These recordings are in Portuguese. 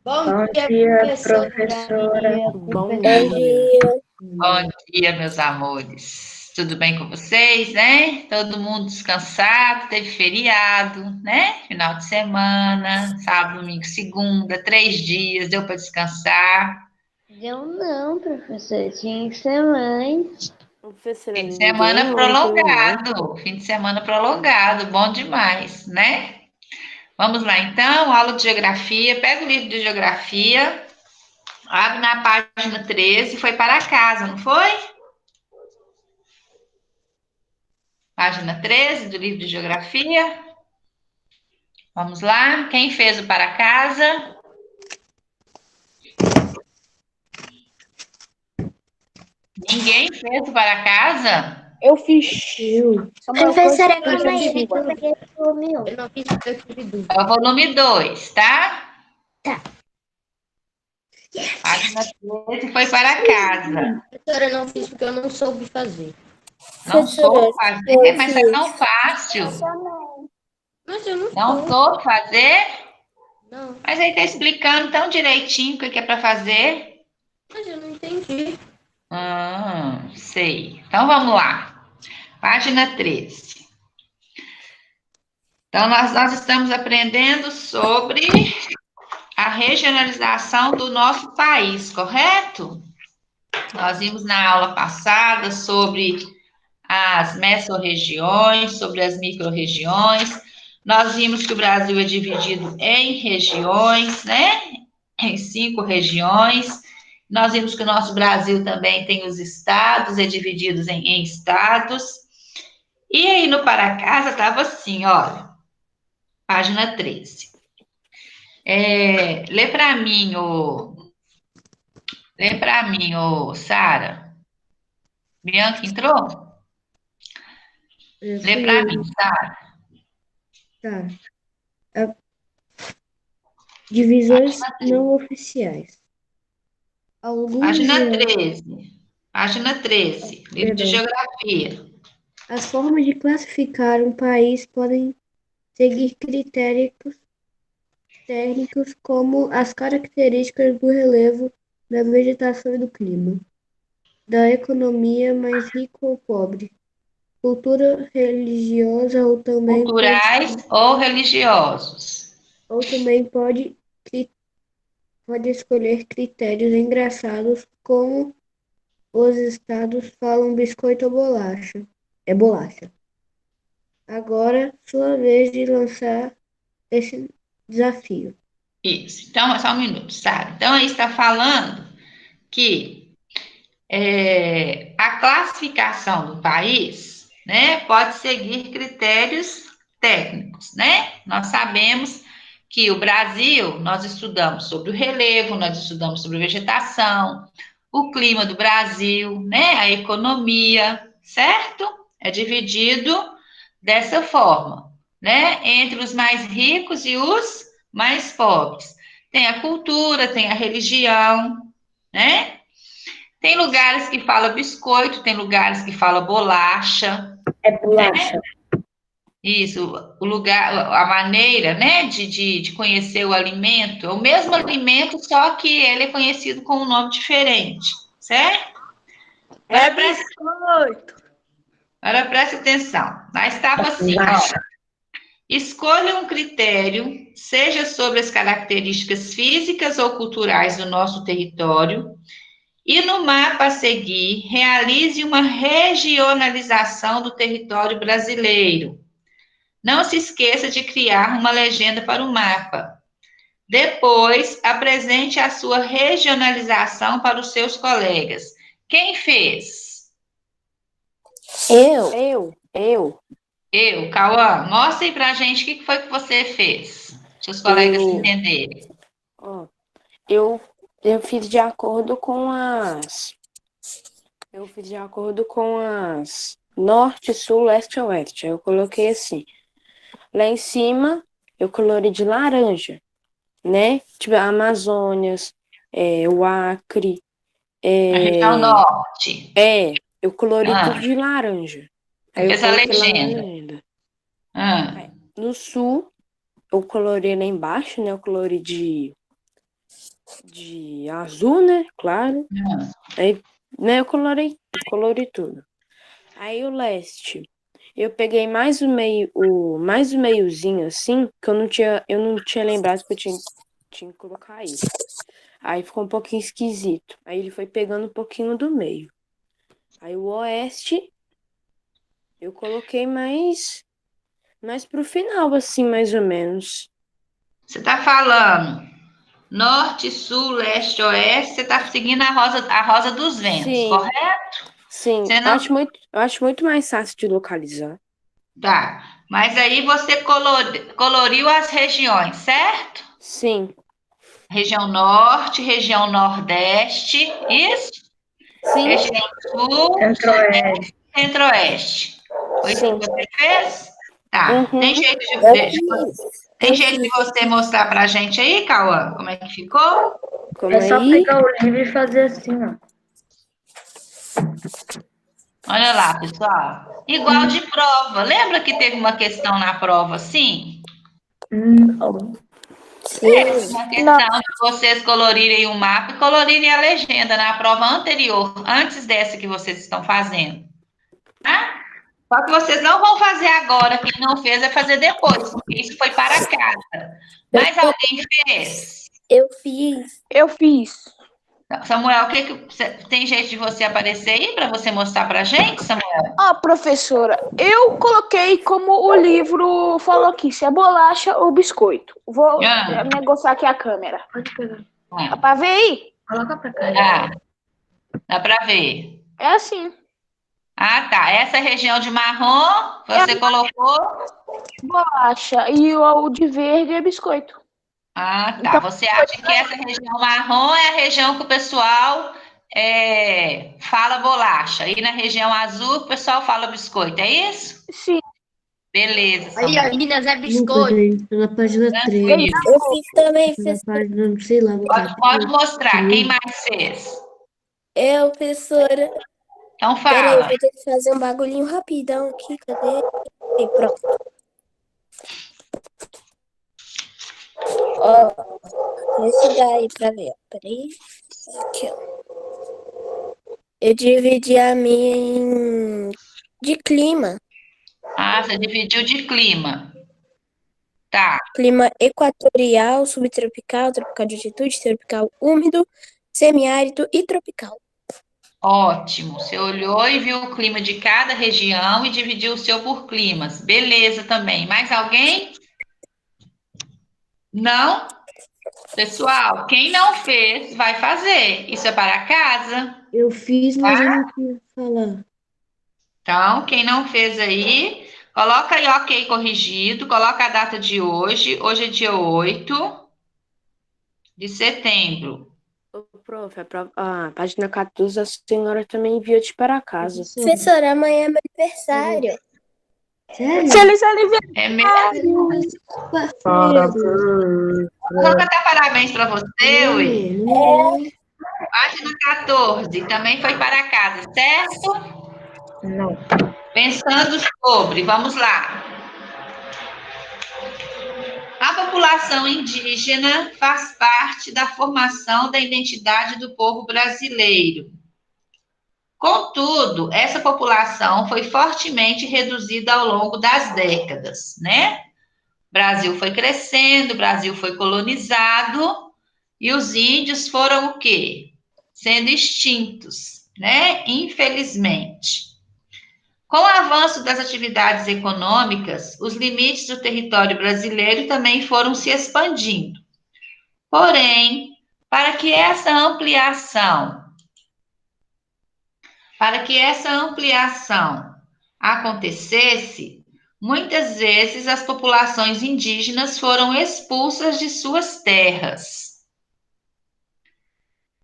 Bom Bom dia, dia, professora. professora. Bom Bom dia. dia. Bom dia, meus amores. Tudo bem com vocês, né? Todo mundo descansado, teve feriado, né? Final de semana, sábado, domingo, segunda, 3 dias, deu para descansar. Eu não, professor. Tinha que ser mais. Professora, Fim de ninguém semana ontem, não. prolongado, fim de semana prolongado, bom demais, né? Vamos lá, então, aula de geografia. Pega o livro de geografia, abre na página 13, foi para casa, não foi? Página 13 do livro de geografia. Vamos lá, quem fez o para casa? Ninguém fez o para casa? Eu fiz. Professora, calma aí, que eu peguei o volume 1. Eu não fiz porque eu tive dúvida. É o volume 2, tá? Tá. Página 13 foi para casa. Professora, eu não fiz porque eu não soube fazer. Não Professora, soube fazer, mas está tão fácil. Mas eu não Não soube. soube fazer? Não, Mas aí está explicando tão direitinho o que é para fazer. mas eu não entendi. Sei. Então vamos lá. Página 13. Então nós estamos aprendendo sobre a regionalização do nosso país, correto? Nós vimos na aula passada sobre as mesorregiões, sobre as microrregiões. Nós vimos que o Brasil é dividido em regiões, né? Em 5 regiões. Nós vimos que o nosso Brasil também tem os estados, é dividido em estados. E aí no Para Casa estava assim, olha, página 13. Lê para mim, Sara. Bianca entrou? Lê para mim, Sara. Tá. Divisões não oficiais. Alguns Página de, 13. Página 13. Livro de perdão. Geografia. As formas de classificar um país podem seguir critérios técnicos como as características do relevo, da vegetação e do clima, da economia mais rica ou pobre, cultura religiosa Culturais ou religiosos. ou também pode escolher critérios engraçados como os estados falam biscoito ou bolacha. É bolacha. Agora, sua vez de lançar esse desafio. Isso. Então, é só um minuto, sabe? Então, aí está falando que a classificação do país, né, pode seguir critérios técnicos, né? Nós sabemos que o Brasil, nós estudamos sobre o relevo, nós estudamos sobre vegetação, o clima do Brasil, né, a economia, certo? É dividido dessa forma, né, entre os mais ricos e os mais pobres. Tem a cultura, tem a religião, né? Tem lugares que fala biscoito, tem lugares que fala bolacha, É né? bolacha. Isso, o lugar, a maneira, né, de conhecer o alimento, é o mesmo alimento, só que ele é conhecido com um nome diferente, certo? É Agora presta, biscoito. agora presta atenção. Lá estava assim, Bolacha. ó, escolha um critério, seja sobre as características físicas ou culturais do nosso território, e no mapa a seguir, realize uma regionalização do território brasileiro. Não se esqueça de criar uma legenda para o mapa. Depois, apresente a sua regionalização para os seus colegas. Quem fez? Eu, Cauã. Mostre para a gente o que foi que você fez. Seus colegas eu, entenderem. ó, eu fiz de acordo com as norte, sul, leste, oeste. Eu coloquei assim. Lá em cima, eu colori de laranja, né? Tipo, a Amazônias, o Acre, A região norte. eu colori tudo Ah, de laranja. você Aí eu fez a coloquei lá na legenda. legenda. Ah, Aí, no sul, eu colori lá embaixo, né? Eu colori de de azul, né? Claro. Aí, né, eu colori tudo. Aí o leste, eu peguei mais o meiozinho assim, que eu não tinha lembrado que eu tinha que colocar isso. Aí ficou um pouquinho esquisito. Aí ele foi pegando um pouquinho do meio. Aí o oeste, eu coloquei mais pro final, assim, mais ou menos. Você está falando norte, sul, leste, oeste, você está seguindo a rosa dos ventos, Sim, correto? sim. Você não Eu acho muito mais fácil de localizar. tá. Mas aí você coloriu as regiões, certo? Sim, Região norte, região nordeste, isso? sim, Região sul, Centro-Oeste. centro-oeste. Foi isso que sim. você fez? Tá. Uhum. Tem jeito de você mostrar pra gente aí, Cauã, como é que ficou? Como É só aí? pegar o livro e fazer assim, ó. Olha lá, pessoal. Igual de prova. Lembra que teve uma questão na prova assim? Não. Uma questão de vocês colorirem o mapa e colorirem a legenda na prova anterior, antes dessa que vocês estão fazendo. Tá? Só que vocês não vão fazer agora, quem não fez vai fazer depois, porque isso foi para casa. Mas alguém fez? Eu fiz. Eu fiz. Samuel, tem jeito de você aparecer aí para você mostrar para a gente, Samuel? Ah, professora, eu coloquei como o livro falou aqui, se é bolacha ou biscoito. Vou negociar aqui a câmera. Pode pegar. Dá pra ver aí? Coloca pra cá. Dá para ver. É assim. Ah, tá. Essa região de marrom, você colocou. Bolacha. E o de verde é biscoito. Ah, tá. Você acha que essa região marrom é a região que o pessoal fala bolacha. E na região azul o pessoal fala biscoito, é isso? Sim. Beleza, Aí, Samuel. ó, Minas é Desculpa, biscoito. gente, tô na página 3. Eu fiz também, Na página, sei lá, no Pode mostrar. Quem Sim. mais fez? eu, professora. Então Peraí, eu fala. vou ter que fazer um bagulhinho rapidão aqui. Cadê? Aí, pronto. Ó, esse daí pra ver. Ó. Peraí. Aqui, ó. Eu dividi a minha de clima. Ah, você dividiu de clima. Tá. Clima equatorial, subtropical, tropical de altitude, tropical úmido, semiárido e tropical. Ótimo. Você olhou e viu o clima de cada região e dividiu o seu por climas. Beleza também. Mais alguém? Não? Pessoal, quem não fez, vai fazer. Isso é para casa. Eu fiz, mas eu não quis falar. Então, quem não fez aí, coloca aí ok corrigido, coloca a data de hoje. Hoje é dia 8 de setembro. Ô, prof, a página 14 a senhora também enviou de para casa. Professora, amanhã é meu aniversário. Sério? Feliz aniversário. É mesmo? Vou cantar parabéns para você, Ui. Página 14, também foi para casa, certo? Não. Pensando sobre, vamos lá. A população indígena faz parte da formação da identidade do povo brasileiro. Contudo, essa população foi fortemente reduzida ao longo das décadas, né? O Brasil foi crescendo, o Brasil foi colonizado e os índios foram o quê? Sendo extintos, né? Infelizmente. Com o avanço das atividades econômicas, os limites do território brasileiro também foram se expandindo. Porém, para que essa ampliação acontecesse, muitas vezes as populações indígenas foram expulsas de suas terras.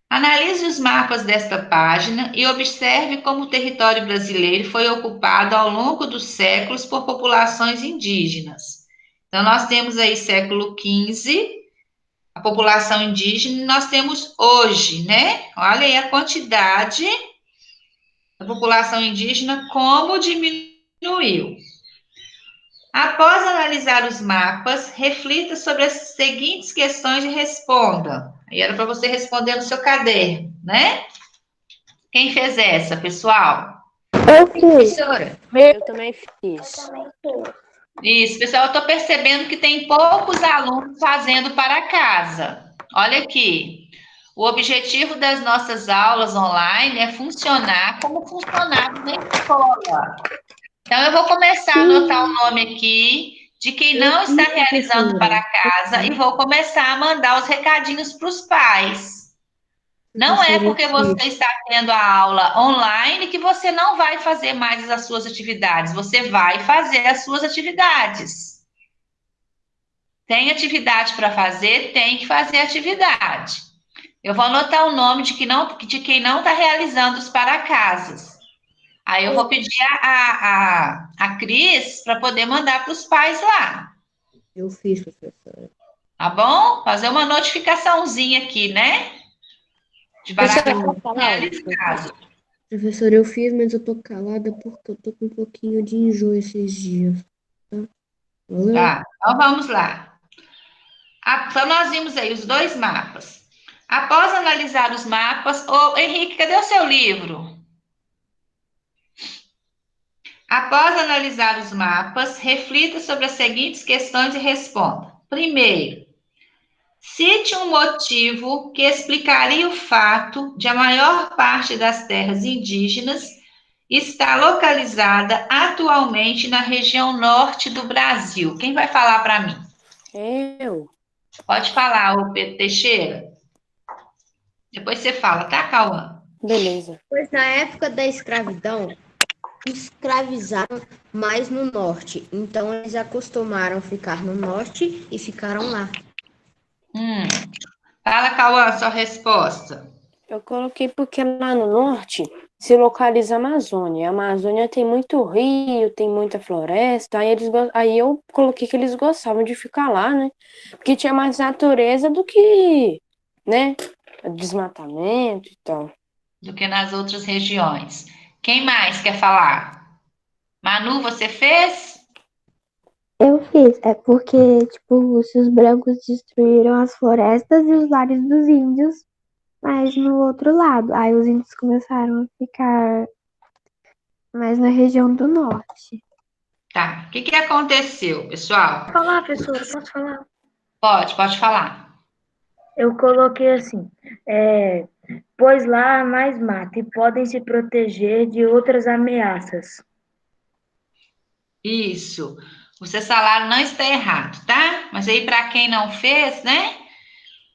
Analise os mapas desta página e observe como o território brasileiro foi ocupado ao longo dos séculos por populações indígenas. Então, nós temos aí século XV, a população indígena, e nós temos hoje, né? Olha aí a quantidade da população indígena, como diminuiu. Após analisar os mapas, reflita sobre as seguintes questões e responda. Aí era para você responder no seu caderno, né? Quem fez essa, pessoal? Professora. Eu também fiz. Isso, pessoal, eu estou percebendo que tem poucos alunos fazendo para casa. Olha aqui. O objetivo das nossas aulas online é funcionar como funcionava na escola. Então, eu vou começar a anotar o nome aqui de quem não está realizando para casa e vou começar a mandar os recadinhos para os pais. Não é porque você está tendo a aula online que você não vai fazer mais as suas atividades. Você vai fazer as suas atividades. Tem atividade para fazer, tem que fazer atividade. Eu vou anotar o nome de quem não está realizando os para casas. Aí eu vou pedir a Cris para poder mandar para os pais lá. Eu fiz, professora. Tá bom? Fazer uma notificaçãozinha aqui, né? De Professora, realizado. Professora, eu fiz, mas eu tô calada porque eu tô com um pouquinho de enjoo esses dias. Tá? Valeu? Tá, então vamos lá. Então, nós vimos aí os 2 mapas. Após analisar os mapas... Ô, Henrique, cadê o seu livro? Após analisar os mapas, reflita sobre as seguintes questões e responda. Primeiro, cite um motivo que explicaria o fato de a maior parte das terras indígenas estar localizada atualmente na região norte do Brasil. Quem vai falar para mim? Eu. Pode falar, ô Pedro Teixeira. Depois você fala, tá, Cauã? Beleza. pois na época da escravidão, escravizaram mais no norte. Então, eles acostumaram ficar no norte e ficaram lá. Fala, Cauã, sua resposta. Eu coloquei porque lá no norte se localiza a Amazônia. A Amazônia tem muito rio, tem muita floresta. Aí eu coloquei que eles gostavam de ficar lá, né? Porque tinha mais natureza do que, né? Desmatamento e tal. Do que nas outras regiões. Quem mais quer falar? Manu, você fez? Eu fiz, é porque, tipo, se os brancos destruíram as florestas e os lares dos índios, mas no outro lado. Aí os índios começaram a ficar mais na região do norte. Tá. O que aconteceu, pessoal? Posso falar, professora? Posso falar? Pode falar. Eu coloquei assim, pois lá há mais mata e podem se proteger de outras ameaças. Isso. O seu salário não está errado, tá? Mas aí, para quem não fez, né?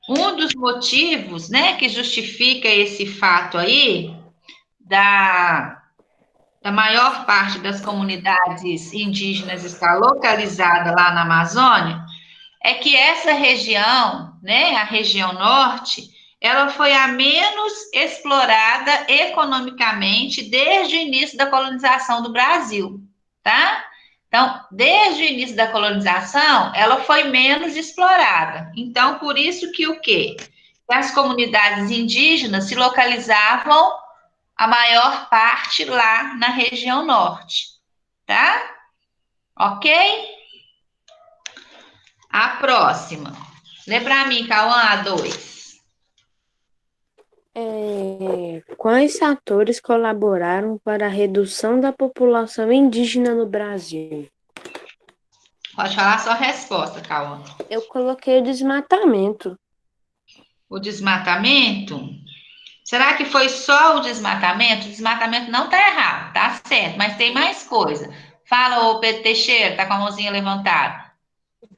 Um dos motivos, né, que justifica esse fato aí, da maior parte das comunidades indígenas estar localizada lá na Amazônia, é que essa região, né, a região norte, ela foi a menos explorada economicamente desde o início da colonização do Brasil, tá? Então, desde o início da colonização, ela foi menos explorada. Então, por isso que o quê? As comunidades indígenas se localizavam a maior parte lá na região norte, tá? Ok? A próxima. Lê para mim, Cauã, A2. Quais fatores colaboraram para a redução da população indígena no Brasil? Pode falar a sua resposta, Cauã. Eu coloquei o desmatamento. O desmatamento? Será que foi só o desmatamento? O desmatamento não está errado, tá certo, mas tem mais coisa. Fala, ô Pedro Teixeira, tá com a mãozinha levantada.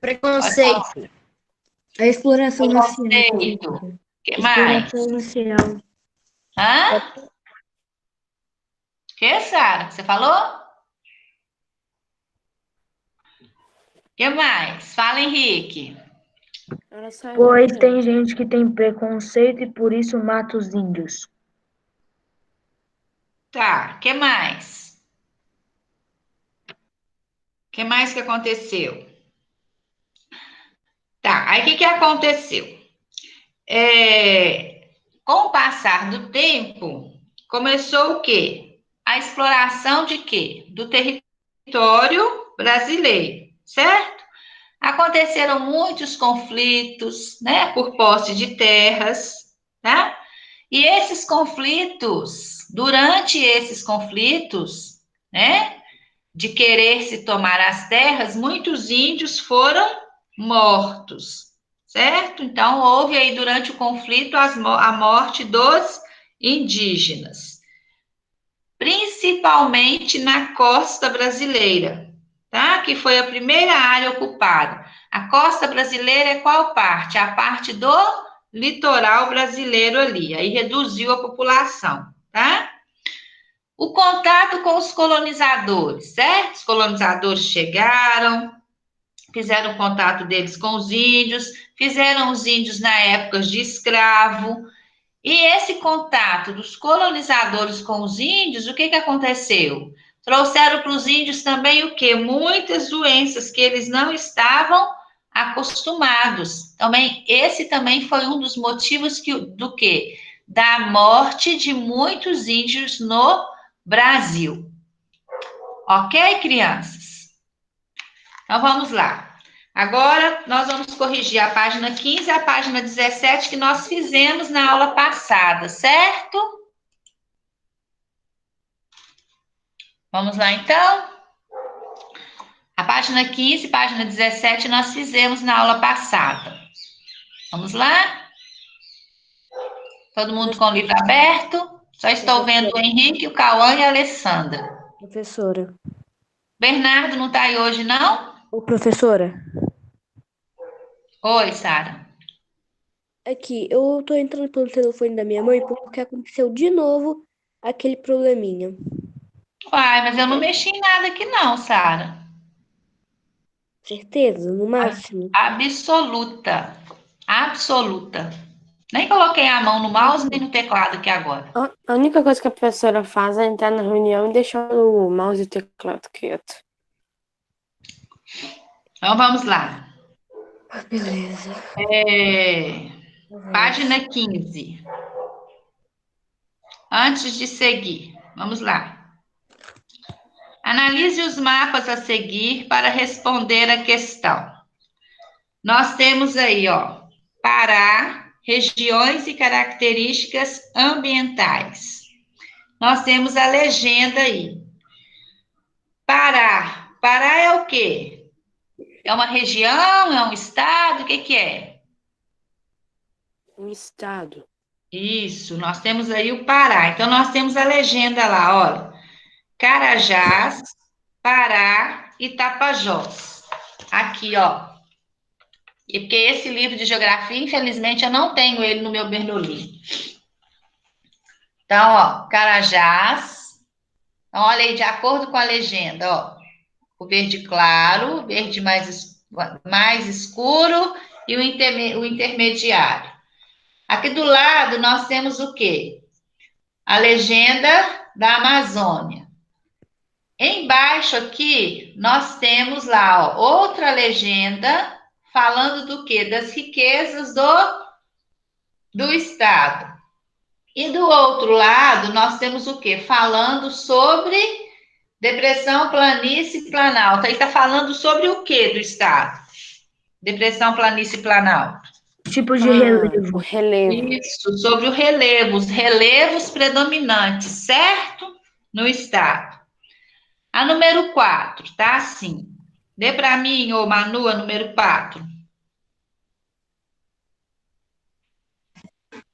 Preconceito. A exploração racial. Preconceito. O que mais? Exploração racial. Hã? O que, Sara? Você falou? O que mais? Fala, Henrique. Pois tem gente que tem preconceito e por isso mata os índios. Tá, o que mais? O que mais que aconteceu? Tá, aí o que aconteceu? Com o passar do tempo, começou o quê? A exploração de quê? Do território brasileiro, certo? Aconteceram muitos conflitos, né, por posse de terras, tá? E esses conflitos, durante esses conflitos, né, de querer se tomar as terras, muitos índios foram mortos, certo? Então, houve aí durante o conflito a morte dos indígenas, principalmente na costa brasileira, tá? Que foi a primeira área ocupada. A costa brasileira é qual parte? A parte do litoral brasileiro ali, aí reduziu a população, tá? O contato com os colonizadores, certo? Os colonizadores chegaram, fizeram o contato deles com os índios, fizeram os índios na época de escravo, e esse contato dos colonizadores com os índios, o que aconteceu? Trouxeram para os índios também o quê? Muitas doenças que eles não estavam acostumados. Esse também foi um dos motivos do quê? Da morte de muitos índios no Brasil. Ok, crianças? Então, vamos lá. Agora, nós vamos corrigir a página 15 e a página 17 que nós fizemos na aula passada, certo? Vamos lá, então? A página 15 e página 17 nós fizemos na aula passada. Vamos lá? Todo mundo com o livro aberto? Só estou vendo o Henrique, o Cauã e a Alessandra. Professora. Bernardo não está aí hoje, não? Ô, professora. Oi, Sara. Aqui, eu tô entrando pelo telefone da minha mãe porque aconteceu de novo aquele probleminha. Uai, mas eu não mexi em nada aqui não, Sara. Certeza, no máximo. Absoluta. Absoluta. Nem coloquei a mão no mouse nem no teclado aqui agora. A única coisa que a professora faz é entrar na reunião e deixar o mouse e o teclado quieto. Então, vamos lá. Beleza. Página 15. Antes de seguir, vamos lá. Analise os mapas a seguir para responder a questão. Nós temos aí, ó, Pará, regiões e características ambientais. Nós temos a legenda aí. Pará. Pará é o quê? É uma região? É um estado? O que é? Um estado. Isso, nós temos aí o Pará. Então, nós temos a legenda lá, olha. Carajás, Pará e Tapajós. Aqui, ó. E porque esse livro de geografia, infelizmente, eu não tenho ele no meu Bernoulli. Então, ó, Carajás. Então, olha aí, de acordo com a legenda, ó. O verde claro, o verde mais escuro e o intermediário. Aqui do lado, nós temos o quê? A legenda da Amazônia. Embaixo aqui, nós temos lá, ó, outra legenda falando do quê? Das riquezas do estado. E do outro lado, nós temos o quê? Falando sobre depressão, planície e planalto. Aí está falando sobre o quê do estado? Depressão, planície e planalto. Tipo de relevo. Relevo. Isso, sobre o relevo, os relevos predominantes, certo? No estado. A número 4, tá assim. Dê para mim, ô Manu, a número 4.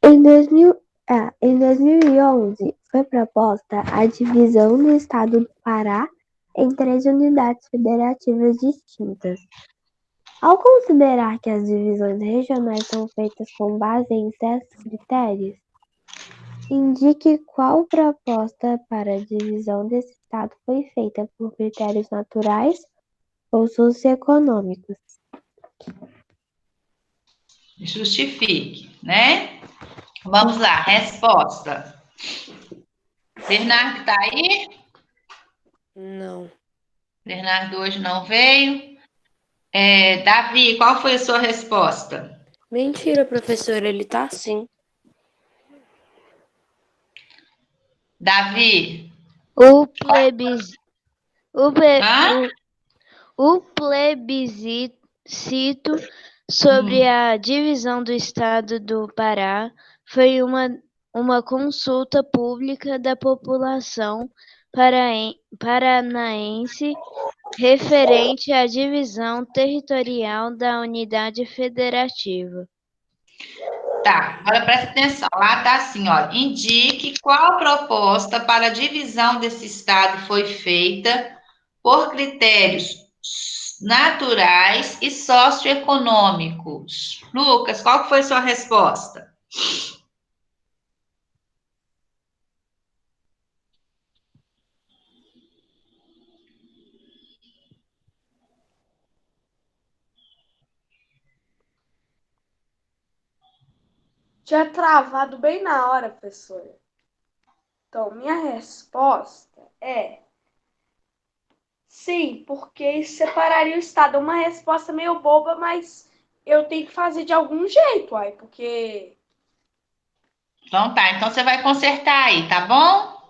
Em 2011, foi proposta a divisão do estado do Pará em 3 unidades federativas distintas. Ao considerar que as divisões regionais são feitas com base em certos critérios, indique qual proposta para a divisão desse estado foi feita por critérios naturais ou socioeconômicos. Justifique, né? Vamos lá, resposta. Bernardo tá aí? Não. Bernardo hoje não veio. Davi, qual foi a sua resposta? Mentira, professora, ele tá assim. Davi? O plebiscito cito, sobre a divisão do estado do Pará foi uma consulta pública da população paranaense referente à divisão territorial da unidade federativa. Tá, agora presta atenção. Lá tá assim, ó. Indique qual proposta para a divisão desse estado foi feita por critérios naturais e socioeconômicos. Lucas, qual que foi a sua resposta? Tinha travado bem na hora, professora. Então, minha resposta é sim, porque isso separaria o estado. É uma resposta meio boba, mas eu tenho que fazer de algum jeito, aí, porque... Então tá, então você vai consertar aí, tá bom?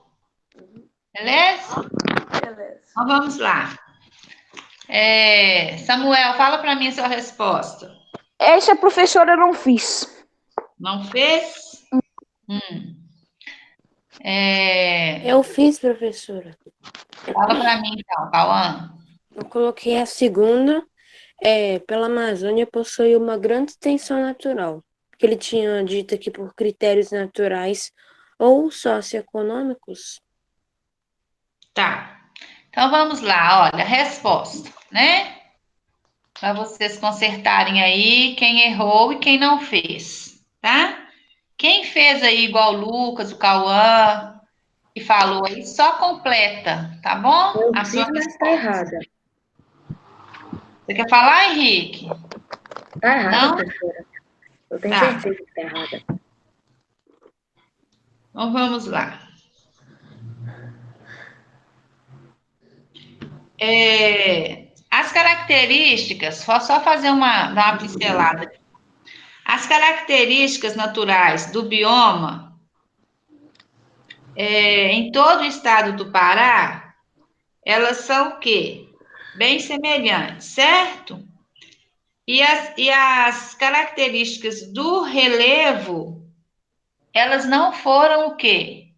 Beleza? Beleza. Então vamos lá. Samuel, fala para mim a sua resposta. Essa professora eu não fiz. Não fez? Eu fiz, professora. Fala para mim então, Cauã. Eu coloquei a segunda. Pela Amazônia possui uma grande extensão natural, que ele tinha dito aqui por critérios naturais ou socioeconômicos. Tá. Então vamos lá, olha, resposta, né? Para vocês consertarem aí quem errou e quem não fez, tá? Quem fez aí igual o Lucas, o Cauã, que falou aí, só completa, tá bom? Eu A fiz, sua mas resposta. tá errada. Você quer falar, Henrique? Tá errada, Não? professora. Eu tenho Tá. certeza que tá errada. Então vamos lá. As características, vou só fazer dar uma pincelada. As características naturais do bioma em todo o estado do Pará, elas são o quê? Bem semelhantes, certo? E as características do relevo, elas não foram o quê?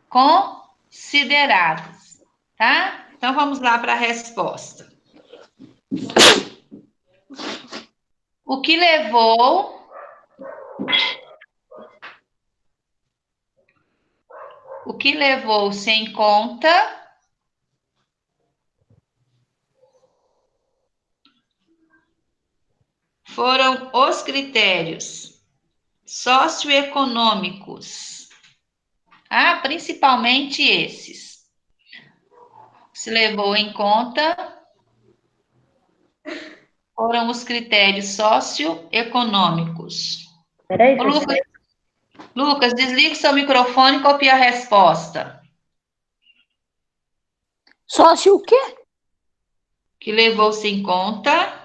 Consideradas, tá? Então vamos lá para a resposta. O que levou-se em conta foram os critérios socioeconômicos, principalmente esses. Se levou em conta foram os critérios socioeconômicos. Peraí, Ô, professora. Lucas, desliga o seu microfone e copia a resposta. Sócio o quê? Que levou-se em conta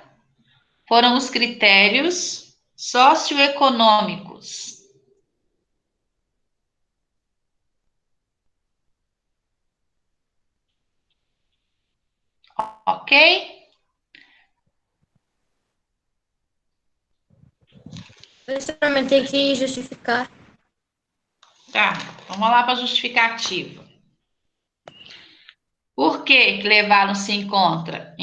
foram os critérios socioeconômicos. Ok? Professora, tem que justificar. Tá, vamos lá para a justificativa. Por que levaram-se em conta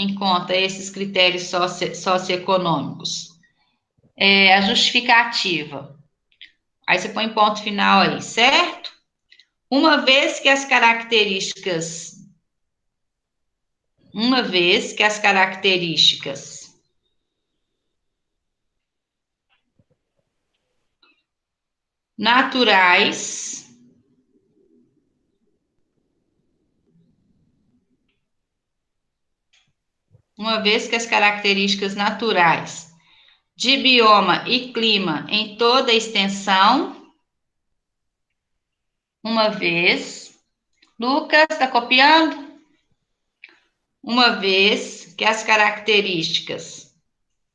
esses critérios socioeconômicos? A justificativa. Aí você põe ponto final aí, certo? Uma vez que as características naturais de bioma e clima em toda a extensão, Lucas, está copiando? Uma vez que as características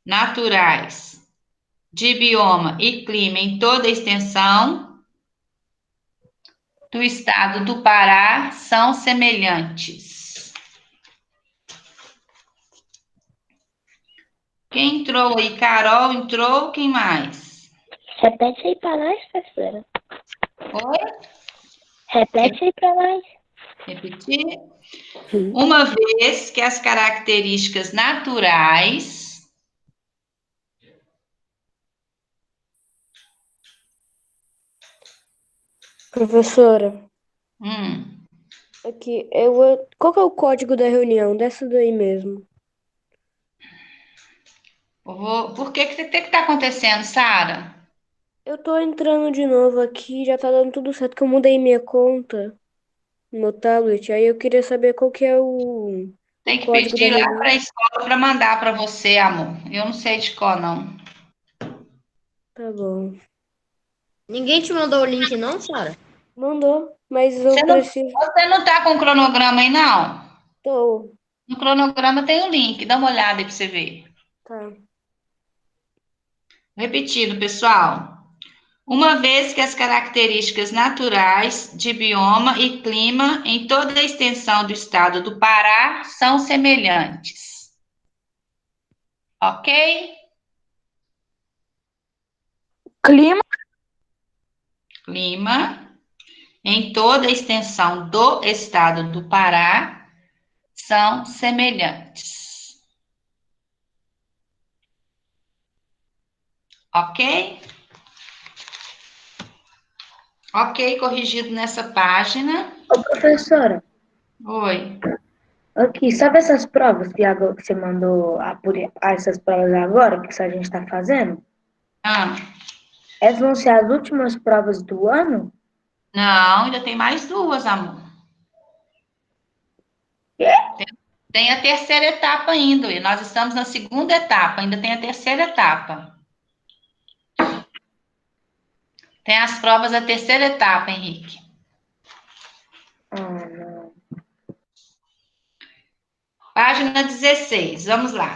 naturais de bioma e clima em toda a extensão do estado do Pará são semelhantes. Quem entrou aí? Carol entrou, quem mais? Repete aí pra nós, professora. Oi? Repete aí pra nós. Repetir. Uma vez que as características naturais Professora, hum, aqui, qual que é o código da reunião? Dessa daí mesmo. por que que está acontecendo, Sara? Eu tô entrando de novo aqui, já tá dando tudo certo, que eu mudei minha conta no meu tablet, aí eu queria saber qual que é o Tem que código da pedir lá reunião. para a escola para mandar para você, amor. Eu não sei de qual, não. Tá bom. Ninguém te mandou o link, não, Sara? Mandou, mas Você eu não, preciso. você não tá com o cronograma aí, não? Tô. No cronograma tem o link, dá uma olhada aí para você ver. Tá. Repetindo, pessoal. Uma vez que as características naturais de bioma e clima em toda a extensão do estado do Pará são semelhantes. Ok? Clima, Clima em toda a extensão do estado do Pará são semelhantes. Ok? Ok, corrigido nessa página. Ô, professora, Oi. aqui, sabe essas provas que você mandou essas provas agora, que a gente está fazendo? Ah, Essas vão ser as últimas provas do ano? não, ainda tem mais duas, amor. Tem a terceira etapa ainda, e nós estamos na segunda etapa, ainda tem a terceira etapa. Tem as provas da terceira etapa, Henrique. Não. Página 16, vamos lá.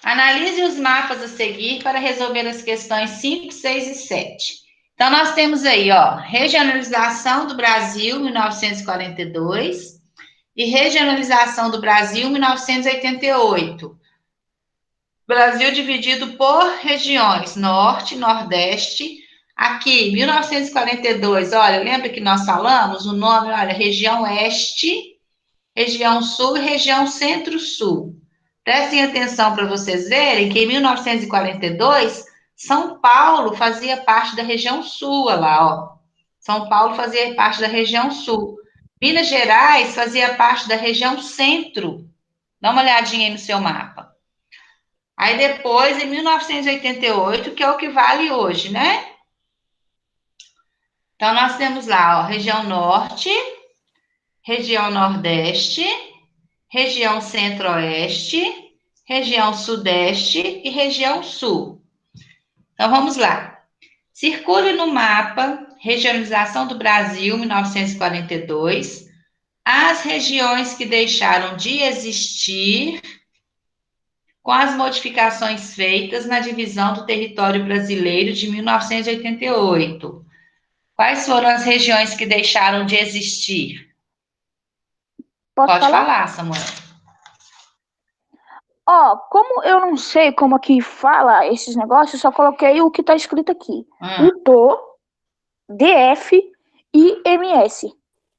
Analise os mapas a seguir para resolver as questões 5, 6 e 7. Então, nós temos aí, ó, regionalização do Brasil, 1942, e regionalização do Brasil, 1988. Brasil dividido por regiões, Norte, Nordeste. Aqui, 1942, olha, lembra que nós falamos o nome, olha, região Oeste, região Sul e região Centro-Sul. Prestem atenção para vocês verem que em 1942, São Paulo fazia parte da região Sul, olha lá, ó. São Paulo fazia parte da região Sul. Minas Gerais fazia parte da região Centro. Dá uma olhadinha aí no seu mapa. Aí depois, em 1988, que é o que vale hoje, né? Então, nós temos lá, ó, região Norte, região Nordeste, região Centro-Oeste, região Sudeste e região Sul. Então, vamos lá. Circule no mapa Regionalização do Brasil, 1942, as regiões que deixaram de existir com as modificações feitas na divisão do território brasileiro de 1988. Quais foram as regiões que deixaram de existir? posso Pode falar? falar, Samuel. Ó, como eu não sei como aqui fala esses negócios, eu só coloquei o que tá escrito aqui. ITO, DF e MS.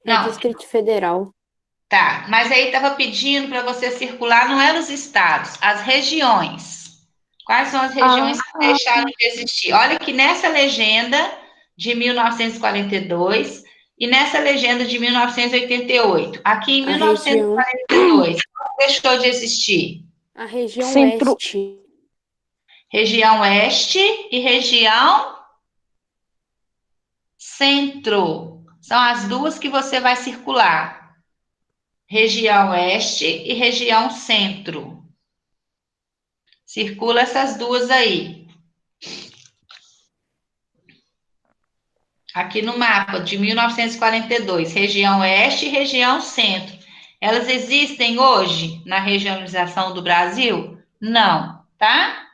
É Não, Distrito Federal. tá, mas aí estava pedindo para você circular, não eram os estados, as regiões. Quais são as regiões que deixaram de existir? Olha que nessa legenda de 1942 e nessa legenda de 1988. Aqui em A região, 1942, qual deixou de existir? a região Centro. oeste. Região oeste e região centro. São as duas que você vai circular. Região oeste e região centro. Circula essas duas aí. Aqui no mapa de 1942, região oeste e região centro. Elas existem hoje na regionalização do Brasil? Não, tá?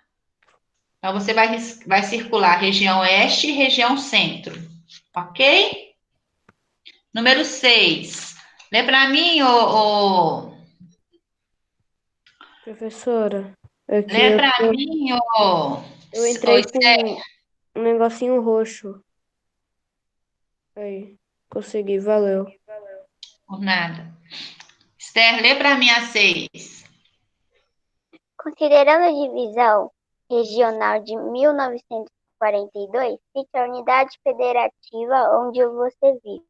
Então você vai circular região oeste e região centro. Ok? Número 6. Lê para mim, Professora, Aqui Lê eu, para mim, eu entrei Esther. com um negocinho roxo. Aí, consegui, valeu. Por nada. Esther, lê para mim a 6. Considerando a divisão regional de 1942, cite a unidade federativa onde você vive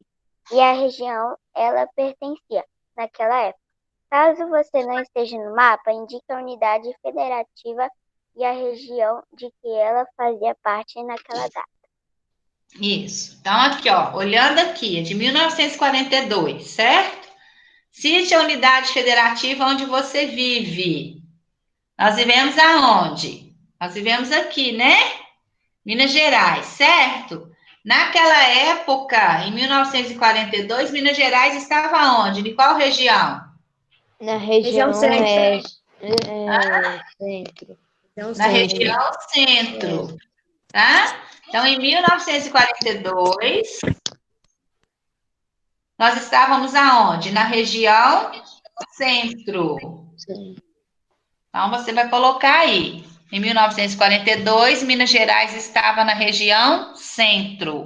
e a região ela pertencia naquela época. Caso você não esteja no mapa, indique a unidade federativa e a região de que ela fazia parte naquela data. Isso. Então, aqui, ó, olhando aqui, é de 1942, certo? Cite a unidade federativa onde você vive. Nós vivemos aonde? Nós vivemos aqui, né? Minas Gerais, certo? Naquela época, em 1942, Minas Gerais estava onde? De qual região? Na região centro. centro. Na região centro, tá? Então, em 1942, nós estávamos aonde? Na região centro. Sim. Então, você vai colocar aí. Em 1942, Minas Gerais estava na região centro.